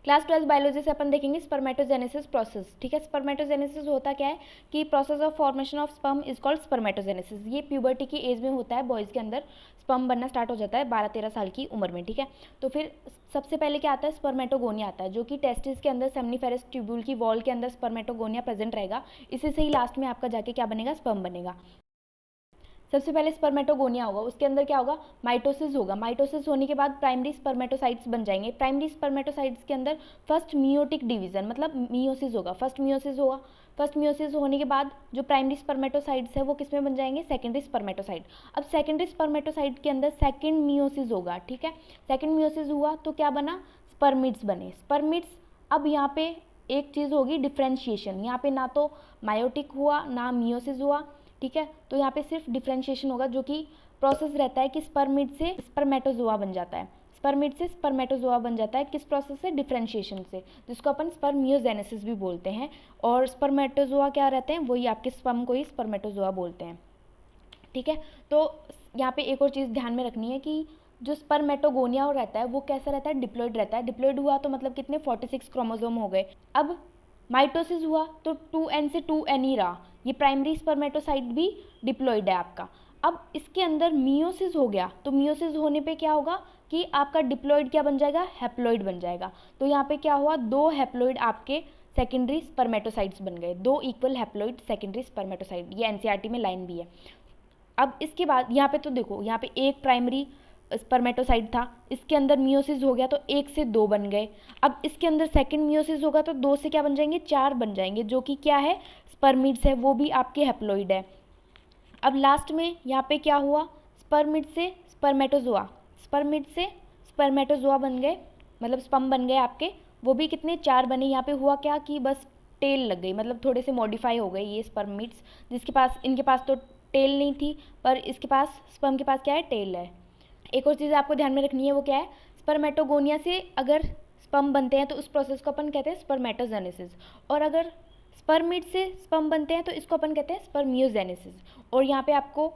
Class 12 biology से अपन देखेंगे spermatogenesis process. ठीक है, स्पर्मेटोजेनेसिस होता क्या है कि process of formation of sperm is called spermatogenesis. ये प्यूबर्टी की एज में होता है, बॉयज़ के अंदर स्पर्म बनना स्टार्ट हो जाता है 12-13 साल की उम्र में। ठीक है, तो फिर सबसे पहले क्या आता है, स्पर्मेटोगोनिया आता है, जो कि टेस्टिस के अंदर सेमनीफेरस ट्यूब्यूल की वॉल के अंदर स्पर्मेटोगोनिया प्रेजेंट रहेगा। इसी से ही लास्ट में आपका जाके क्या बनेगा, स्पर्म बनेगा। सबसे पहले स्पर्मेटोगोनिया होगा, उसके अंदर क्या होगा, माइटोसिस होगा। माइटोसिस होने के बाद प्राइमरी स्पर्मेटोसाइट्स बन जाएंगे। प्राइमरी स्पर्मेटोसाइट्स के अंदर फर्स्ट मियोटिक डिवीजन मतलब मियोसिस होगा, फर्स्ट मियोसिस होगा। फर्स्ट मियोसिस होने के बाद जो प्राइमरी स्पर्मेटोसाइट्स है वो किस में बन जाएंगे, सेकेंडरी स्पर्मेटोसाइट। अब सेकेंडरी स्पर्मेटोसाइट के अंदर सेकेंड मियोसिस होगा। ठीक है, सेकेंड मियोसिस हुआ तो क्या बना, स्पर्मिड्स बने। स्पर्मिड्स, अब यहाँ पे एक चीज़ होगी डिफ्रेंशिएशन, यहाँ पे ना तो मायोटिक हुआ ना मियोसिस हुआ। ठीक है, तो यहाँ पे सिर्फ डिफ्रेंशिएशन होगा, जो कि प्रोसेस रहता है कि स्पर्मिड से स्पर्मेटोजोआ बन जाता है। स्पर्मिड से स्पर्मेटोजोआ बन जाता है किस प्रोसेस से, डिफ्रेंशिएशन से, जिसको अपन स्पर्मियोजेनेसिस भी बोलते हैं। और स्पर्मेटोजोआ क्या रहते हैं, वही आपके स्पर्म को ही स्पर्मेटोजोआ बोलते हैं। ठीक है, तो यहाँ पे एक और चीज़ ध्यान में रखनी है कि जो स्पर्मेटोगोनिया रहता है वो कैसा रहता है, डिप्लॉइड रहता है। डिप्लॉइड हुआ तो मतलब कितने, 46 क्रोमोसोम हो गए। अब माइटोसिस हुआ तो 2n से 2n ही रहा, ये प्राइमरी स्पर्मेटोसाइट भी डिप्लॉइड है आपका। अब इसके अंदर मियोसिस हो गया, तो मियोसिस होने पे क्या होगा कि आपका डिप्लॉइड क्या बन जाएगा, हैप्लॉइड बन जाएगा। तो यहाँ पे क्या हुआ, 2 हैप्लॉइड आपके सेकेंडरी स्पर्मेटोसाइट्स बन गए, 2 इक्वल हैप्लॉइड सेकेंडरी स्पर्मेटोसाइट। ये एनसीईआरटी में लाइन भी है। अब इसके बाद यहाँ पे तो देखो, यहाँ पे एक प्राइमरी स्पर्मेटोसाइट था, इसके अंदर मियोसिस हो गया तो 1 से 2 बन गए। अब इसके अंदर सेकंड मियोसिस होगा तो 2 से क्या बन जाएंगे, 4 बन जाएंगे, जो कि क्या है, स्पर्मिड्स है, वो भी आपके हैप्लॉइड है। अब लास्ट में यहाँ पे क्या हुआ, स्पर्मिड से स्पर्मेटोजोआ, स्पर्मिड से स्पर्मेटोजोआ बन गए, मतलब स्पर्म बन गए आपके, वो भी कितने, 4 बने। यहाँ पे हुआ क्या कि बस टेल लग गई, मतलब थोड़े से मॉडिफाई हो गए ये स्पर्मिड्स, जिसके पास, इनके पास तो टेल नहीं थी, पर इसके पास, स्पर्म के पास क्या है, टेल है। एक और चीज़ आपको ध्यान में रखनी है, वो क्या है, स्पर्मेटोगोनिया से अगर स्पर्म बनते हैं तो उस प्रोसेस को अपन कहते हैं स्पर्मेटोजेनेसिस, और अगर स्पर्मिड से स्पर्म बनते हैं तो इसको अपन कहते हैं स्पर्मियोजेनेसिस। और यहाँ पे आपको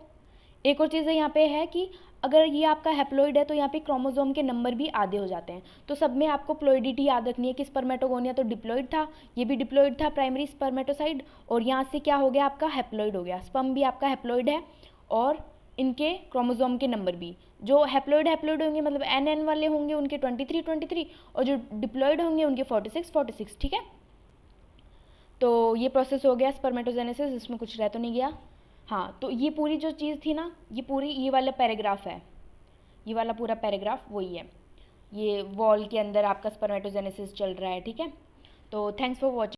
एक और चीज़ यहाँ पे है कि अगर ये आपका हैप्लॉइड है तो यहाँ पे क्रोमोसोम के नंबर भी आधे हो जाते हैं। तो सब में आपको प्लॉइडिटी याद रखनी है कि स्पर्मेटोगोनिया तो डिप्लॉइड था, ये भी डिप्लॉइड था प्राइमरी स्पर्मेटोसाइड, और यहाँ से क्या हो गया आपका, हैप्लॉइड हो गया। स्पर्म भी आपका हैप्लॉइड है और इनके क्रोमोसोम के नंबर भी, जो हैप्लॉइड होंगे मतलब एन वाले होंगे उनके 23 और जो डिप्लॉइड होंगे उनके 46। ठीक है, तो ये प्रोसेस हो गया स्पर्मेटोजेनेसिस, इसमें कुछ रह तो नहीं गया। हाँ, तो ये पूरी जो चीज़ थी ना, ये पूरी, ये वाला पैराग्राफ है, ये वाला पूरा पैराग्राफ वही है, ये वॉल के अंदर आपका स्पर्मेटोजेनेसिस चल रहा है। ठीक है, तो थैंक्स फॉर वॉचिंग।